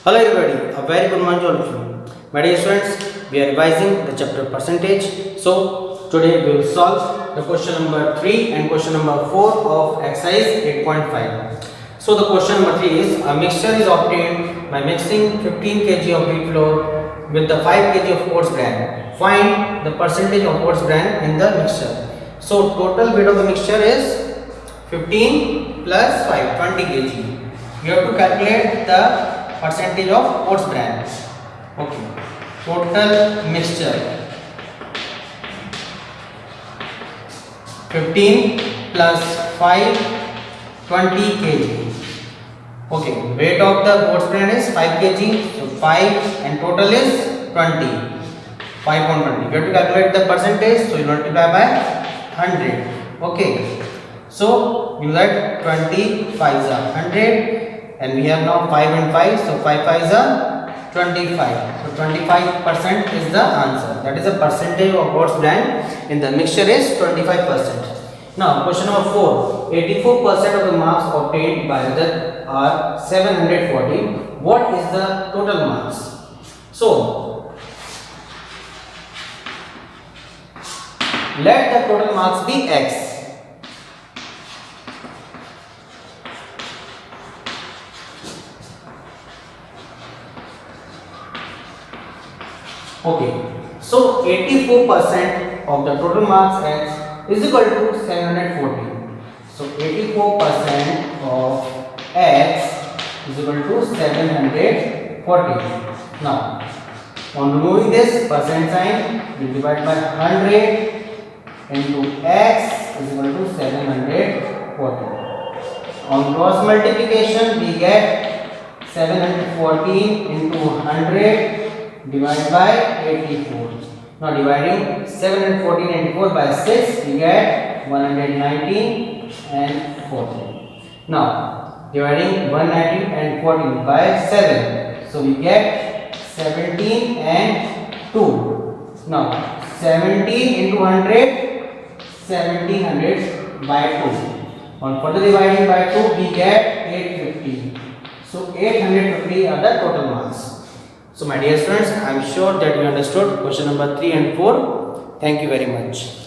Hello everybody, a very good morning to all of you. My dear students, we are revising the chapter percentage. So today we will solve the question number 3 and question number 4 of exercise 8.5. So the question number 3 is a mixture is obtained by mixing 15 kg of wheat flour with the 5 kg of oats bran. Find the percentage of oats bran in the mixture. So total weight of the mixture is 15 plus 5, 20 kg. You have to calculate the percentage of oats bran. Okay, total mixture 15 plus 5, 20 kg. Okay, weight of the oats bran is 5 kg, so 5 and total is 20. 5 on 20. You have to calculate the percentage, so you multiply by 100. Okay, so you get 20 5 is 100. And we have now 5 and 5, so 5 5 is a 25. So 25% is the answer. That is the percentage of oats bran in the mixture is 25%. Now question number 4. 84% of the marks obtained by Rajat are 740. What is the total marks? So let the total marks be x. Okay, so 84% of the total marks x is equal to 740. So 84% of x is equal to 740. Now, on removing this percent sign, we divide by 100 into x is equal to 740. On cross multiplication, we get 714 into 100 divided by 84. Now dividing 714 and 84 by 6, we get 119 and 14. Now dividing 119 and 14 by 7, so we get 17 and 2. Now 17 into 100, 1700 by 2. On further dividing by 2, we get 850. So 850 are the total marks. So my dear students, I am sure that you understood question number 3 and 4. Thank you very much.